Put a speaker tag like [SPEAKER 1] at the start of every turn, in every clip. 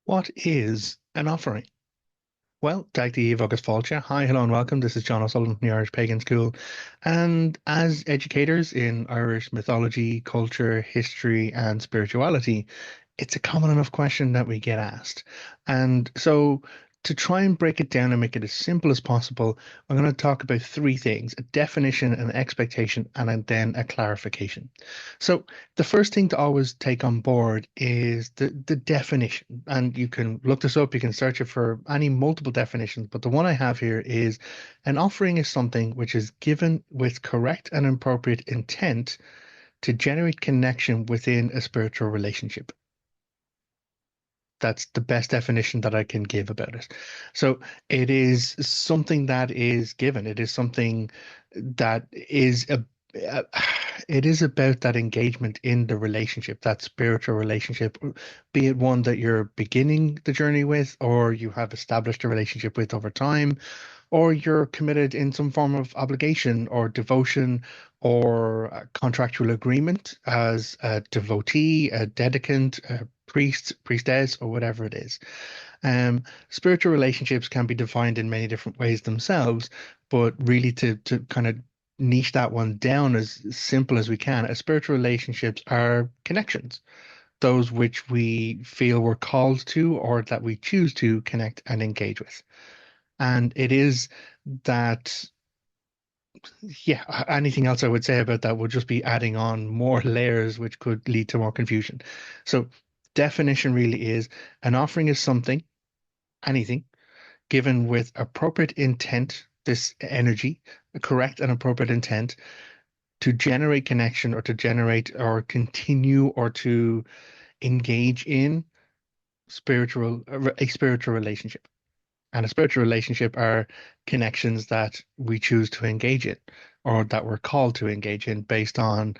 [SPEAKER 1] What is an offering? Well, Dagda Agus Fáilte. Hi, hello, and welcome. This is Jon O'Sullivan from the Irish Pagan School. And as educators in Irish mythology, culture, history, and spirituality, it's a common enough question that we get asked. And so, to try and break it down and make it as simple as possible, I'm going to talk about three things: a definition, an expectation, and then a clarification. So, the first thing to always take on board is the definition. And you can look this up, you can search it for any multiple definitions, but the one I have here is an offering is something which is given with correct and appropriate intent to generate connection within a spiritual relationship. That's the best definition that I can give about it. So it is something that is given. It is something that is a it is about that engagement in the relationship, that spiritual relationship, be it one that you're beginning the journey with, or you have established a relationship with over time, or you're committed in some form of obligation or devotion or a contractual agreement as a devotee, a dedicant, a priest, priestess, or whatever it is. Spiritual relationships can be defined in many different ways themselves, but really to kind of niche that one down as simple as we can, spiritual relationships are connections, those which we feel we're called to or that we choose to connect and engage with. And it is that, yeah, anything else I would say about that would just be adding on more layers, which could lead to more confusion. So, definition really is an offering is something, anything, given with appropriate intent, this energy, a correct and appropriate intent to generate connection or to generate or continue or to engage in a spiritual relationship. And a spiritual relationship are connections that we choose to engage in or that we're called to engage in based on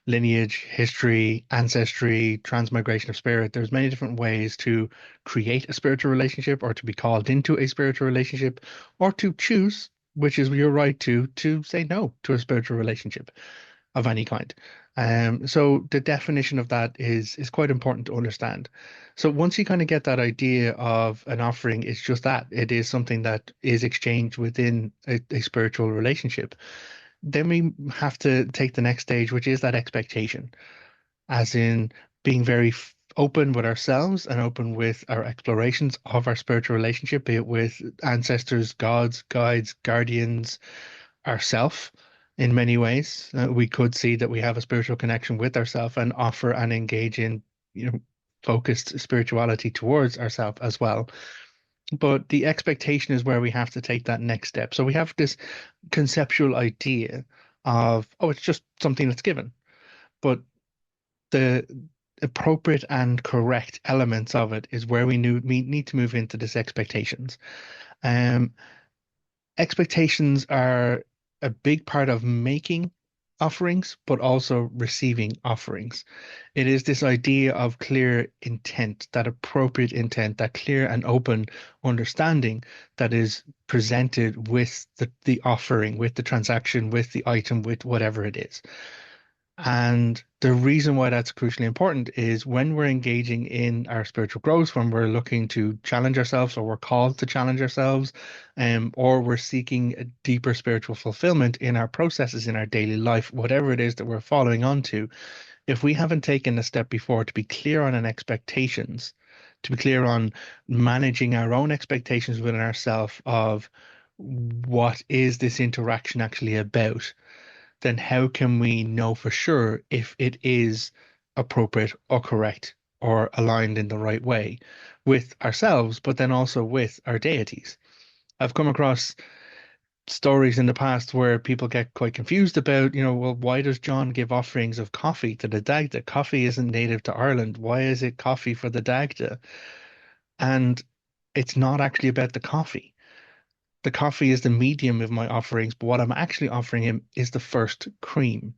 [SPEAKER 1] lineage, history, ancestry, transmigration of spirit. There's many different ways to create a spiritual relationship or to be called into a spiritual relationship or to choose, which is your right to say no to a spiritual relationship of any kind. So the definition of that is quite important to understand. So once you kind of get that idea of an offering, it's just that it is something that is exchanged within a spiritual relationship. Then we have to take the next stage, which is that expectation, as in being very open with ourselves and open with our explorations of our spiritual relationship, be it with ancestors, gods, guides, guardians, ourself. In many ways, we could see that we have a spiritual connection with ourself and offer and engage in, focused spirituality towards ourself as well. But the expectation is where we have to take that next step. So we have this conceptual idea of, oh, it's just something that's given. But the appropriate and correct elements of it is where we need to move into this expectations. Um, Expectations are a big part of making offerings, but also receiving offerings. It is this idea of clear intent, that appropriate intent, that clear and open understanding that is presented with the offering, with the transaction, with the item, with whatever it is. And the reason why that's crucially important is when we're engaging in our spiritual growth, when we're looking to challenge ourselves or we're called to challenge ourselves, or we're seeking a deeper spiritual fulfillment in our processes in our daily life, whatever it is that we're following on to, if we haven't taken a step before to be clear on an expectations, to be clear on managing our own expectations within ourselves of what is this interaction actually about, then how can we know for sure if it is appropriate or correct or aligned in the right way with ourselves, but then also with our deities? I've come across stories in the past where people get quite confused about, well, why does John give offerings of coffee to the Dagda? Coffee isn't native to Ireland. Why is it coffee for the Dagda? And it's not actually about the coffee. The coffee is the medium of my offerings, but what I'm actually offering him is the first cream.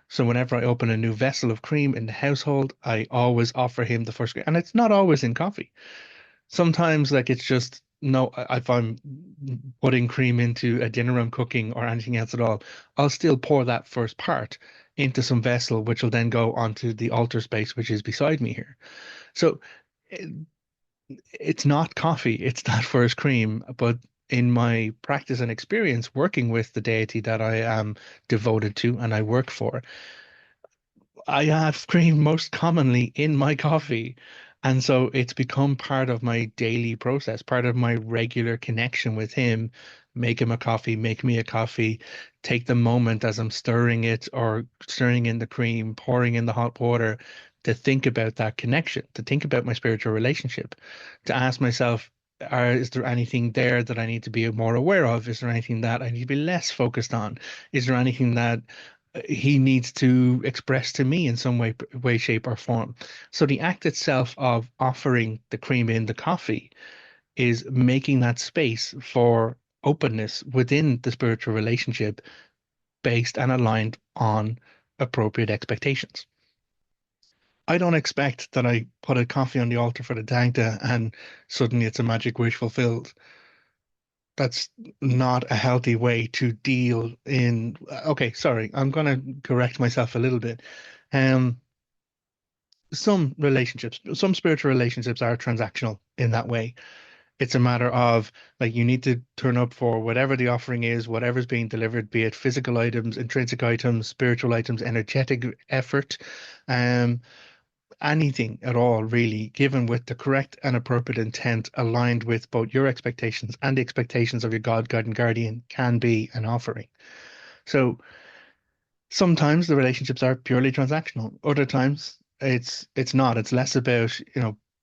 [SPEAKER 1] So whenever I open a new vessel of cream in the household, I always offer him the first cream. And it's not always in coffee. Sometimes, like, it's just no, if I'm putting cream into a dinner I'm cooking or anything else at all, I'll still pour that first part into some vessel, which will then go onto the altar space, which is beside me here. So it's not coffee, it's that first cream, but in my practice and experience working with the deity that I am devoted to and I work for, I have cream most commonly in my coffee. And so it's become part of my daily process, part of my regular connection with him. Make him a coffee, make me a coffee, take the moment as I'm stirring it or stirring in the cream, pouring in the hot water to think about that connection, to think about my spiritual relationship, to ask myself, is there anything there that I need to be more aware of? Is there anything that I need to be less focused on? Is there anything that he needs to express to me in some way, shape, or form. So the act itself of offering the cream in the coffee is making that space for openness within the spiritual relationship based and aligned on appropriate expectations. I don't expect that I put a coffee on the altar for the Dagda and suddenly it's a magic wish fulfilled. That's not a healthy way to deal in. Okay, sorry, I'm gonna correct myself a little bit. Um, some relationships, some spiritual relationships are transactional in that way. It's a matter of like you need to turn up for whatever the offering is, whatever's being delivered, be it physical items, intrinsic items, spiritual items, energetic effort, um, anything at all really, given with the correct and appropriate intent aligned with both your expectations and the expectations of your God, guide, and guardian can be an offering. So sometimes the relationships are purely transactional. Other times it's not. It's less about,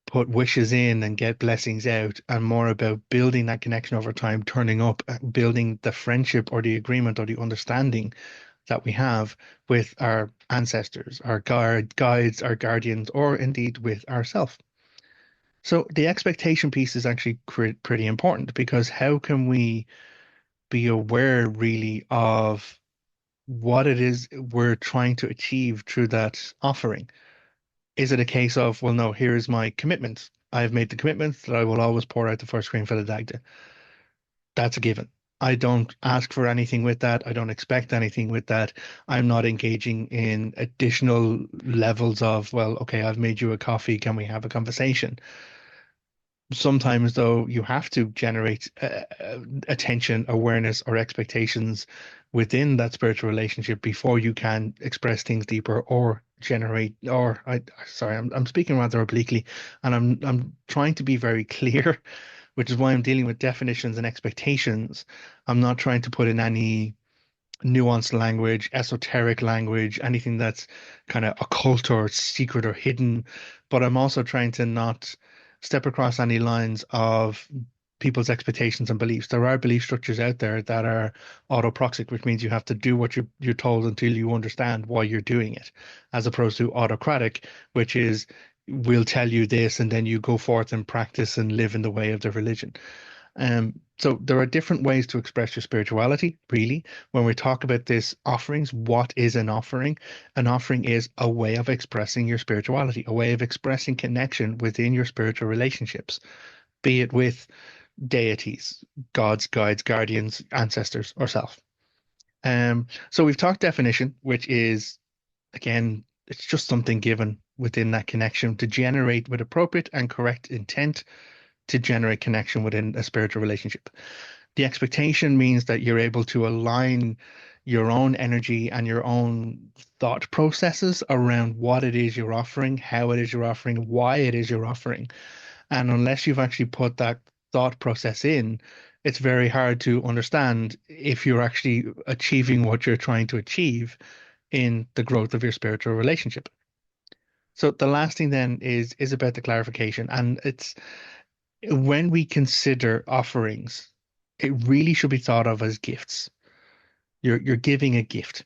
[SPEAKER 1] put wishes in and get blessings out and more about building that connection over time, turning up, building the friendship or the agreement or the understanding that we have with our ancestors, our guides, our guardians, or indeed with ourselves. So the expectation piece is actually pretty important because how can we be aware really of what it is we're trying to achieve through that offering? Is it a case of, well, no, here's my commitment. I've made the commitment that I will always pour out the first cream for the Dagda. That's a given. I don't ask for anything with that. I don't expect anything with that. I'm not engaging in additional levels of, well, okay, I've made you a coffee. Can we have a conversation? Sometimes, though, you have to generate attention, awareness, or expectations within that spiritual relationship before you can express things deeper or generate. Or sorry, I'm speaking rather obliquely, and I'm trying to be very clear, which is why I'm dealing with definitions and expectations. I'm not trying to put in any nuanced language, esoteric language, anything that's kind of occult or secret or hidden. But I'm also trying to not step across any lines of people's expectations and beliefs. There are belief structures out there that are autoproxic, which means you have to do what you're told until you understand why you're doing it, as opposed to autocratic, which is we'll tell you this and then you go forth and practice and live in the way of the religion. So there are different ways to express your spirituality, really. When we talk about this offerings, what is an offering? An offering is a way of expressing your spirituality, a way of expressing connection within your spiritual relationships, be it with deities, gods, guides, guardians, ancestors, or self. So we've talked definition, which is, again, it's just something given within that connection to generate with appropriate and correct intent to generate connection within a spiritual relationship. The expectation means that you're able to align your own energy and your own thought processes around what it is you're offering, how it is you're offering, why it is you're offering. And unless you've actually put that thought process in, it's very hard to understand if you're actually achieving what you're trying to achieve in the growth of your spiritual relationship. So the last thing then is about the clarification, and it's when we consider offerings, it really should be thought of as gifts. You're giving a gift.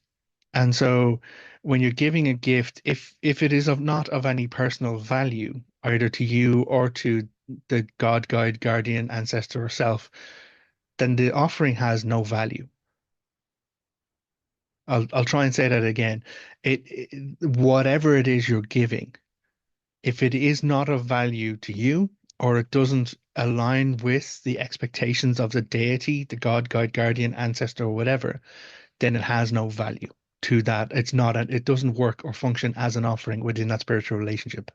[SPEAKER 1] And so when you're giving a gift, if it is of not of any personal value, either to you or to the God, guide, guardian, ancestor, or self, then the offering has no value. I'll try and say that again. Whatever it is you're giving, if it is not of value to you or it doesn't align with the expectations of the deity, the God, guide, guardian, ancestor, or whatever, then it has no value to that. It doesn't work or function as an offering within that spiritual relationship.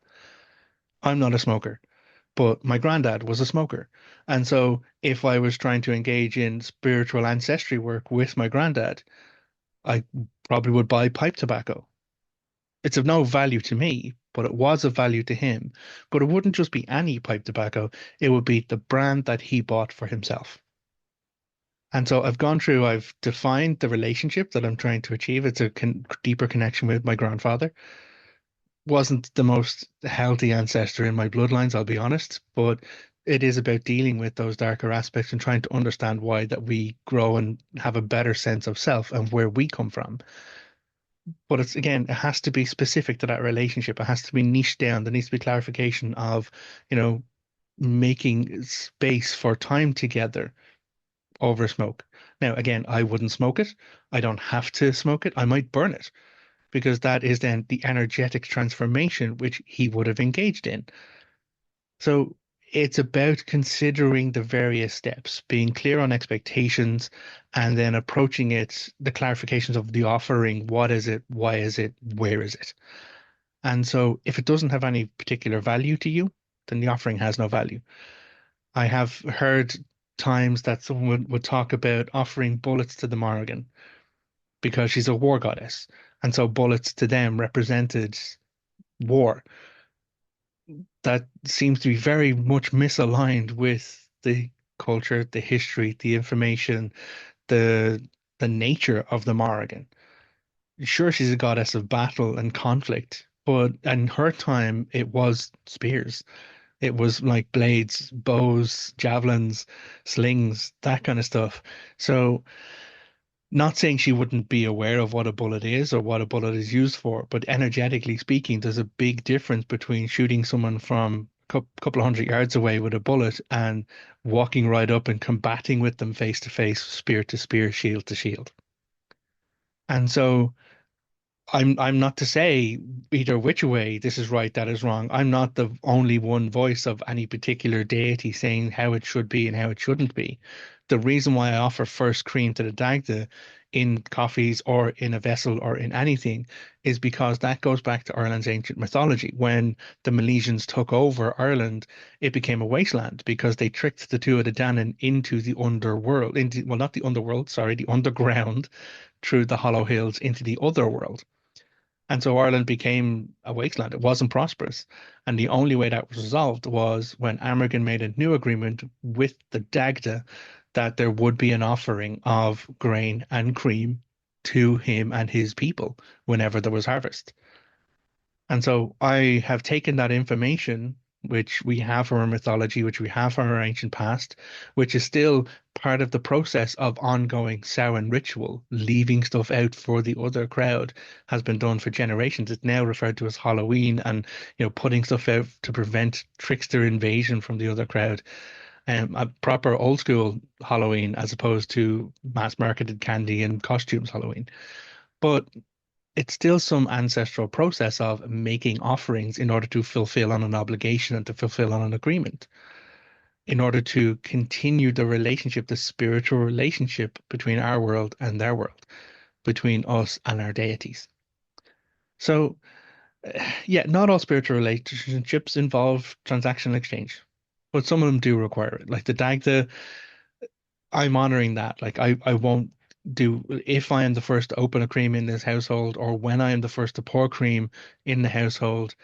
[SPEAKER 1] I'm not a smoker. but my granddad was a smoker. And so if I was trying to engage in spiritual ancestry work with my granddad, I probably would buy pipe tobacco. It's of no value to me, but it was of value to him. But it wouldn't just be any pipe tobacco, it would be the brand that he bought for himself. And so I've gone through, I've defined the relationship that I'm trying to achieve. It's a deeper connection with my grandfather. Wasn't the most healthy ancestor in my bloodlines, I'll be honest, but it is about dealing with those darker aspects and trying to understand why that we grow and have a better sense of self and where we come from. But it's again, it has to be specific to that relationship. It has to be niched down. There needs to be clarification of, you know, making space for time together over smoke. Now, again, I wouldn't smoke it. I don't have to smoke it. I might burn it because that is then the energetic transformation which he would have engaged in. So it's about considering the various steps, being clear on expectations, and then approaching it, the clarifications of the offering. What is it? Why is it? Where is it? And so if it doesn't have any particular value to you, then the offering has no value. I have heard times that someone would talk about offering bullets to the Morrigan because she's a war goddess. And so bullets to them represented war. That seems to be very much misaligned with the culture, the history, the information, the the nature of the Morrigan. Sure, she's a goddess of battle and conflict, but in her time it was spears. It was like blades, bows, javelins, slings, that kind of stuff. So not saying she wouldn't be aware of what a bullet is or what a bullet is used for, but energetically speaking, there's a big difference between shooting someone from a couple of hundred yards away with a bullet and walking right up and combating with them face to face, spear to spear, shield to shield. And so I'm not to say either which way this is right, that is wrong. I'm not the only one voice of any particular deity saying how it should be and how it shouldn't be. The reason why I offer first cream to the Dagda in coffees or in a vessel or in anything is because that goes back to Ireland's ancient mythology. When the Milesians took over Ireland, it became a wasteland because they tricked the Tuatha De Danann into the underworld, into, well, not the underworld, sorry, the underground through the hollow hills into the other world. And so Ireland became a wasteland. It wasn't prosperous. And the only way that was resolved was when Amergin made a new agreement with the Dagda that there would be an offering of grain and cream to him and his people whenever there was harvest. And so I have taken that information, which we have from our mythology, which we have from our ancient past, which is still part of the process of ongoing Samhain ritual, leaving stuff out for the other crowd, has been done for generations. It's now referred to as Halloween and, putting stuff out to prevent trickster invasion from the other crowd. A proper old school Halloween as opposed to mass marketed candy and costumes Halloween. But it's still some ancestral process of making offerings in order to fulfill on an obligation and to fulfill on an agreement, in order to continue the relationship, the spiritual relationship between our world and their world, between us and our deities. So, yeah, not all spiritual relationships involve transactional exchange, but some of them do require it. Like the Dagda, I'm honoring that. Like I won't do if I am the first to open a cream in this household or when I am the first to pour cream in the household,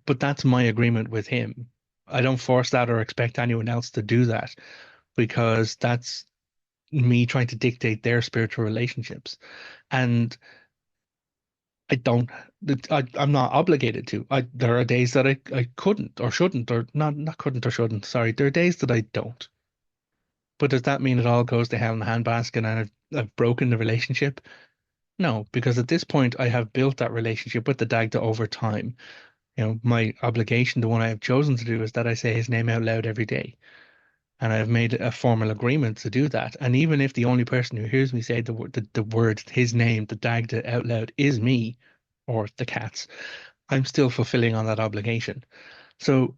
[SPEAKER 1] but that's my agreement with him. I don't force that or expect anyone else to do that because that's me trying to dictate their spiritual relationships. And I don't, I'm not obligated to. There are days that I couldn't or shouldn't or not couldn't or shouldn't. Sorry, there are days that I don't. But does that mean it all goes to hell in a handbasket and I've broken the relationship? No, because at this point I have built that relationship with the Dagda over time. My obligation, the one I have chosen to do, is that I say his name out loud every day. And I've made a formal agreement to do that. And even if the only person who hears me say the word, his name, the Dagda out loud is me or the cats, I'm still fulfilling on that obligation. So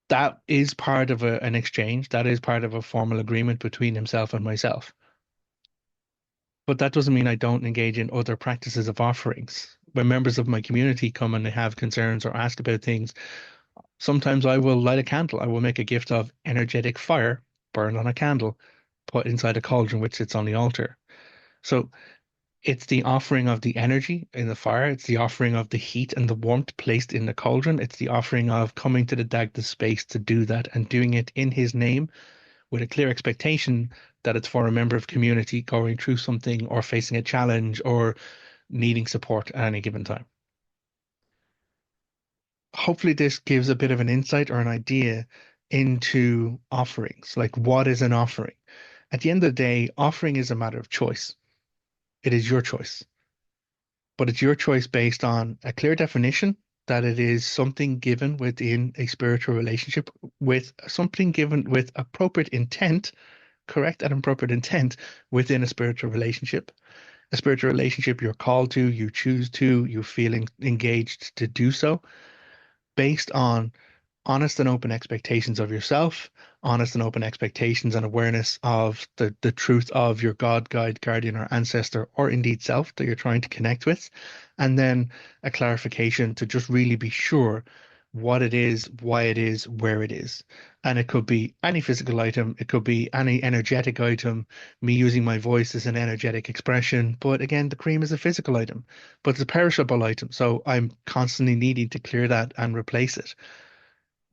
[SPEAKER 1] that is part of an exchange. That is part of a formal agreement between himself and myself. But that doesn't mean I don't engage in other practices of offerings. When members of my community come and they have concerns or ask about things, Sometimes I will light a candle. I will make a gift of energetic fire burned on a candle, put inside a cauldron which sits on the altar. So it's the offering of the energy in the fire. It's the offering of the heat and the warmth placed in the cauldron. It's the offering of coming to the Dagda space to do that and doing it in his name with a clear expectation that it's for a member of community going through something or facing a challenge or needing support at any given time. Hopefully, this gives a bit of an insight or an idea into offerings. Like, what is an offering? At the end of the day, offering is a matter of choice. It is your choice, but it's your choice based on a clear definition that it is something given within a spiritual relationship with something given with appropriate intent, correct and appropriate intent within a spiritual relationship. A spiritual relationship you're called to, you choose to, you feel engaged to do so based on honest and open expectations of yourself, honest and open expectations and awareness of the truth of your God, guide, guardian, or ancestor, or indeed self that you're trying to connect with, and then a clarification to just really be sure what it is, why it is, where it is. And it could be any physical item, it could be any energetic item, me using my voice as an energetic expression. But again, the cream is a physical item, but it's a perishable item. So I'm constantly needing to clear that and replace it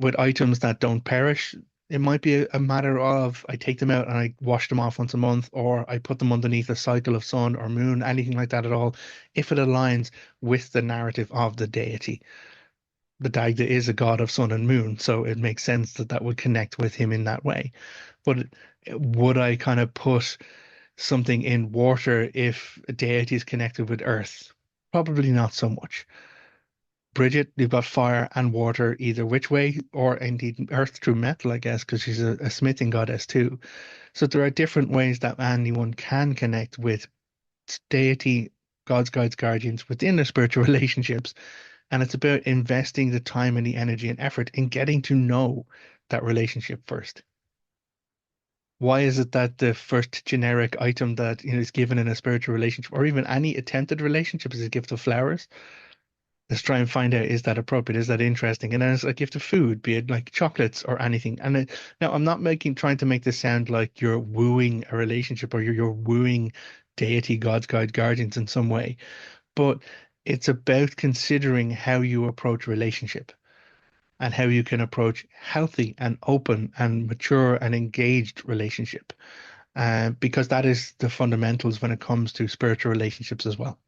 [SPEAKER 1] with items that don't perish. It might be a matter of I take them out and I wash them off once a month, or I put them underneath a cycle of sun or moon, anything like that at all, if it aligns with the narrative of the deity. The Dagda is a god of sun and moon, so it makes sense that that would connect with him in that way. But would I kind of put something in water if a deity is connected with earth? Probably not so much. Bridget, you've got fire and water either which way, or indeed earth through metal, I guess, because she's a smithing goddess too. So there are different ways that anyone can connect with deity, gods, guides, guardians within their spiritual relationships. And it's about investing the time and the energy and effort in getting to know that relationship first. Why is it that the first generic item that is given in a spiritual relationship, or even any attempted relationship, is a gift of flowers? Let's try and find out, is that appropriate? Is that interesting? And then it's a gift of food, be it like chocolates or anything. And now I'm not trying to make this sound like you're wooing a relationship or you're wooing deity, gods, guide, guardians in some way, but it's about considering how you approach relationship and how you can approach healthy and open and mature and engaged relationship. Because that is the fundamentals when it comes to spiritual relationships as well.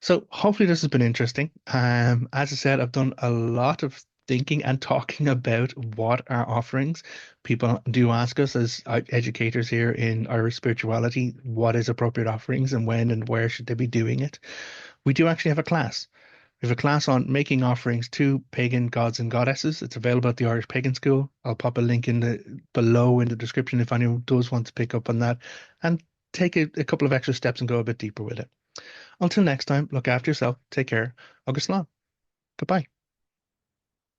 [SPEAKER 1] So hopefully this has been interesting. As I said, I've done a lot of thinking and talking about what are offerings. People do ask us as educators here in Irish spirituality, what is appropriate offerings and when and where should they be doing it. We do actually have a class. We have a class on making offerings to pagan gods and goddesses. It's available at the Irish Pagan School. I'll pop a link in the below in the description if anyone does want to pick up on that and take a couple of extra steps and go a bit deeper with it. Until next time, look after yourself, take care, agus slán. Goodbye.